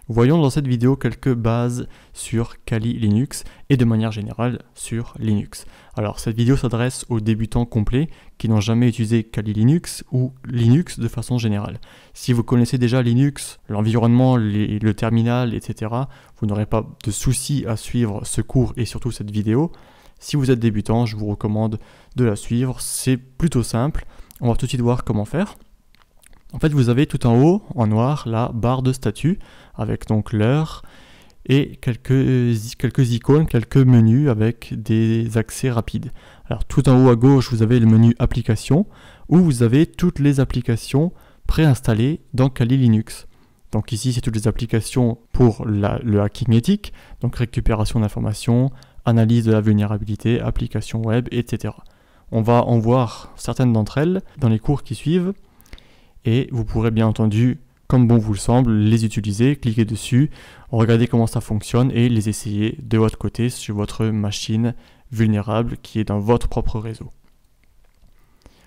Voyons dans cette vidéo quelques bases sur Kali Linux et de manière générale sur Linux. Alors cette vidéo s'adresse aux débutants complets qui n'ont jamais utilisé Kali Linux ou Linux de façon générale. Si vous connaissez déjà Linux, l'environnement, le terminal, etc., vous n'aurez pas de souci à suivre ce cours et surtout cette vidéo. Si vous êtes débutant, je vous recommande de la suivre, c'est plutôt simple. On va tout de suite voir comment faire. En fait, vous avez tout en haut, en noir, la barre de statut, avec donc l'heure, et quelques icônes, quelques menus avec des accès rapides. Alors tout en haut à gauche, vous avez le menu applications, où vous avez toutes les applications préinstallées dans Kali Linux. Donc ici, c'est toutes les applications pour le hacking éthique, donc récupération d'informations, analyse de la vulnérabilité, applications web, etc. On va en voir certaines d'entre elles dans les cours qui suivent. Et vous pourrez bien entendu, comme bon vous le semble, les utiliser, cliquer dessus, regarder comment ça fonctionne et les essayer de votre côté sur votre machine vulnérable qui est dans votre propre réseau.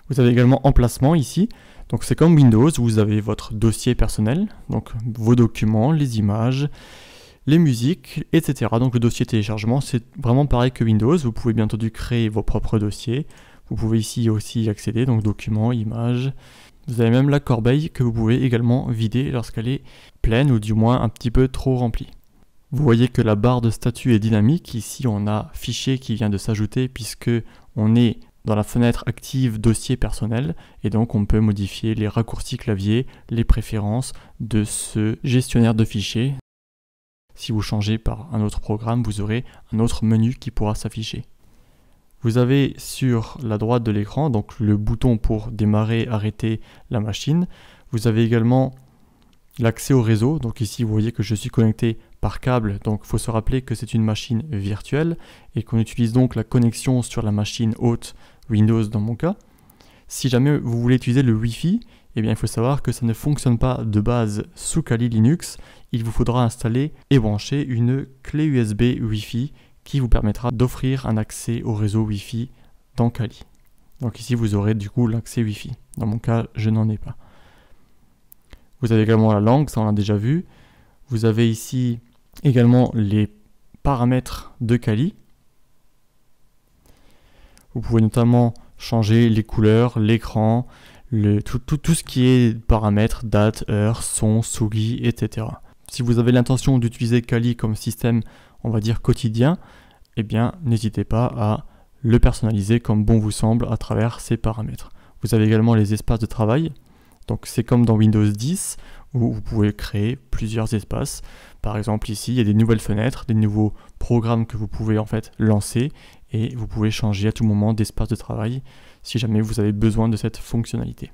Vous avez également emplacement ici, donc c'est comme Windows, vous avez votre dossier personnel, donc vos documents, les images, les musiques, etc. Donc le dossier téléchargement, c'est vraiment pareil que Windows, vous pouvez bien entendu créer vos propres dossiers, vous pouvez ici aussi y accéder, donc documents, images. Vous avez même la corbeille que vous pouvez également vider lorsqu'elle est pleine ou du moins un petit peu trop remplie. Vous voyez que la barre de statut est dynamique. Ici, on a fichier qui vient de s'ajouter puisque on est dans la fenêtre active dossier personnel et donc on peut modifier les raccourcis clavier, les préférences de ce gestionnaire de fichiers. Si vous changez par un autre programme, vous aurez un autre menu qui pourra s'afficher. Vous avez sur la droite de l'écran donc le bouton pour démarrer, arrêter la machine. Vous avez également l'accès au réseau. Donc ici, vous voyez que je suis connecté par câble. Donc il faut se rappeler que c'est une machine virtuelle et qu'on utilise donc la connexion sur la machine hôte Windows dans mon cas. Si jamais vous voulez utiliser le Wi-Fi, eh bien, il faut savoir que ça ne fonctionne pas de base sous Kali Linux. Il vous faudra installer et brancher une clé USB Wi-Fi qui vous permettra d'offrir un accès au réseau Wi-Fi dans Kali. Donc ici, vous aurez du coup l'accès Wi-Fi. Dans mon cas, je n'en ai pas. Vous avez également la langue, ça on l'a déjà vu. Vous avez ici également les paramètres de Kali. Vous pouvez notamment changer les couleurs, l'écran, tout ce qui est paramètres, date, heure, son, souris, etc. Si vous avez l'intention d'utiliser Kali comme système, on va dire quotidien, eh bien n'hésitez pas à le personnaliser comme bon vous semble à travers ces paramètres. Vous avez également les espaces de travail, donc c'est comme dans Windows 10 où vous pouvez créer plusieurs espaces. Par exemple ici il y a des nouvelles fenêtres, des nouveaux programmes que vous pouvez en fait lancer et vous pouvez changer à tout moment d'espace de travail si jamais vous avez besoin de cette fonctionnalité.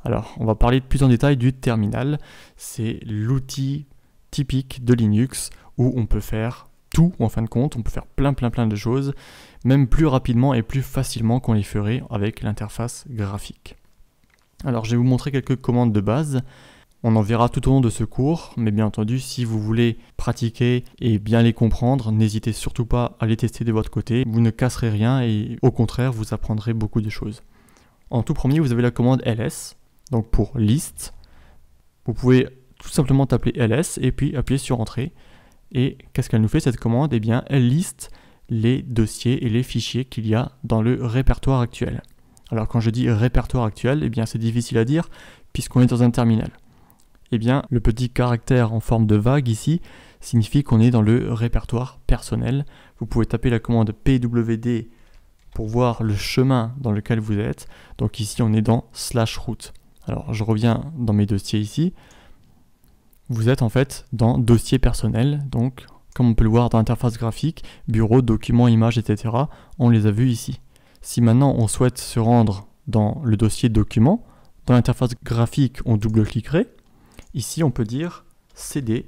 Alors on va parler plus en détail du terminal, c'est l'outil typique de Linux où on peut faire tout en fin de compte, on peut faire plein de choses, même plus rapidement et plus facilement qu'on les ferait avec l'interface graphique. Alors je vais vous montrer quelques commandes de base, on en verra tout au long de ce cours, mais bien entendu si vous voulez pratiquer et bien les comprendre, n'hésitez surtout pas à les tester de votre côté, vous ne casserez rien et au contraire vous apprendrez beaucoup de choses. En tout premier vous avez la commande ls, donc pour list, vous pouvez tout simplement taper ls et puis appuyer sur entrée. Et qu'est-ce qu'elle nous fait cette commande? Eh bien, elle liste les dossiers et les fichiers qu'il y a dans le répertoire actuel. Alors quand je dis répertoire actuel, eh bien c'est difficile à dire puisqu'on est dans un terminal. Eh bien, le petit caractère en forme de vague ici signifie qu'on est dans le répertoire personnel. Vous pouvez taper la commande pwd pour voir le chemin dans lequel vous êtes. Donc ici, on est dans /root. Alors je reviens dans mes dossiers ici. Vous êtes en fait dans dossier personnel, donc comme on peut le voir dans l'interface graphique, bureau, documents, images, etc. On les a vus ici. Si maintenant on souhaite se rendre dans le dossier documents, dans l'interface graphique on double-cliquerait. Ici on peut dire cd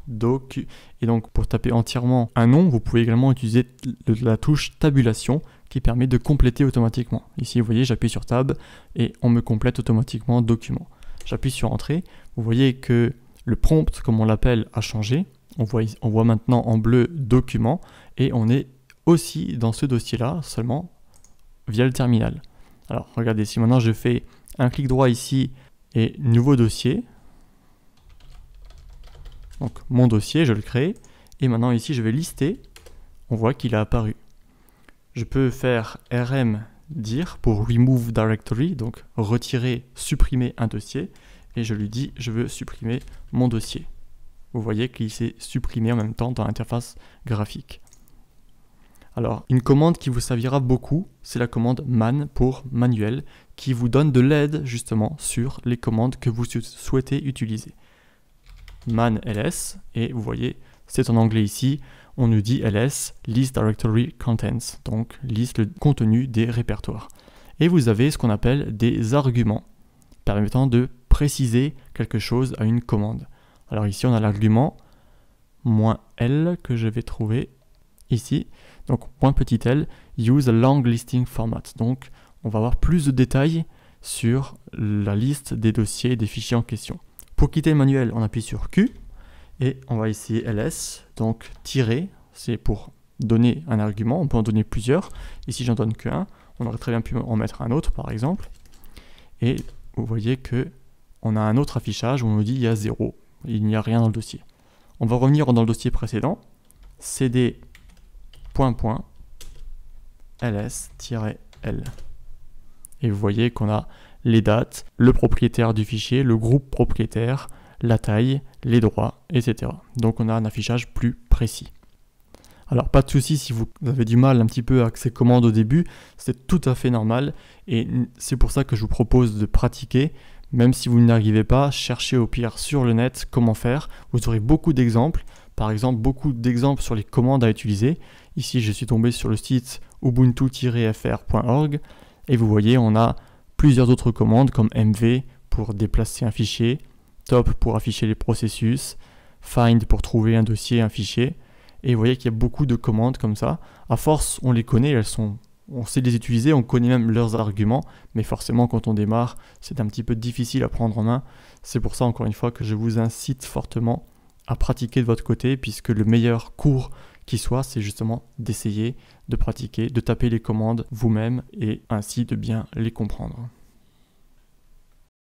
doc. Et donc pour taper entièrement un nom, vous pouvez également utiliser la touche tabulation qui permet de compléter automatiquement. Ici vous voyez j'appuie sur tab et on me complète automatiquement document. J'appuie sur entrée, vous voyez que le prompt, comme on l'appelle, a changé. On voit maintenant en bleu document et on est aussi dans ce dossier-là, seulement via le terminal. Alors regardez, si maintenant je fais un clic droit ici et nouveau dossier, Donc mon dossier, je le crée, et maintenant ici je vais lister, on voit qu'il a apparu. Je peux faire rm dir pour remove directory, donc retirer, supprimer un dossier, et je lui dis je veux supprimer mon dossier. Vous voyez qu'il s'est supprimé en même temps dans l'interface graphique. Alors, une commande qui vous servira beaucoup, c'est la commande man pour manuel, qui vous donne de l'aide justement sur les commandes que vous souhaitez utiliser. Man ls, et vous voyez, c'est en anglais ici, on nous dit ls, list directory contents, donc liste le contenu des répertoires. Et vous avez ce qu'on appelle des arguments, permettant de préciser quelque chose à une commande. Alors ici, on a l'argument -l que je vais trouver ici. Donc, $l, use a long listing format. Donc, on va avoir plus de détails sur la liste des dossiers et des fichiers en question. Pour quitter le manuel, on appuie sur Q et on va essayer ls. Donc, tirer, c'est pour donner un argument. On peut en donner plusieurs. Ici, j'en donne qu'un. On aurait très bien pu en mettre un autre, par exemple. Et vous voyez que on a un autre affichage où on nous dit il y a 0. Il n'y a rien dans le dossier. On va revenir dans le dossier précédent. cd ls-l. Et vous voyez qu'on a les dates, le propriétaire du fichier, le groupe propriétaire, la taille, les droits, etc. Donc on a un affichage plus précis. Alors pas de souci si vous avez du mal un petit peu avec ces commandes au début, c'est tout à fait normal et c'est pour ça que je vous propose de pratiquer. Même si vous n'arrivez pas, cherchez au pire sur le net comment faire. Vous aurez beaucoup d'exemples. Par exemple, beaucoup d'exemples sur les commandes à utiliser. Ici, je suis tombé sur le site ubuntu-fr.org et vous voyez, on a plusieurs autres commandes comme mv pour déplacer un fichier, top pour afficher les processus, find pour trouver un dossier, un fichier. Et vous voyez qu'il y a beaucoup de commandes comme ça. À force, on les connaît, on sait les utiliser, on connaît même leurs arguments, mais forcément quand on démarre, c'est un petit peu difficile à prendre en main. C'est pour ça encore une fois que je vous incite fortement à pratiquer de votre côté, puisque le meilleur cours qui soit, c'est justement d'essayer, de pratiquer, de taper les commandes vous-même et ainsi de bien les comprendre.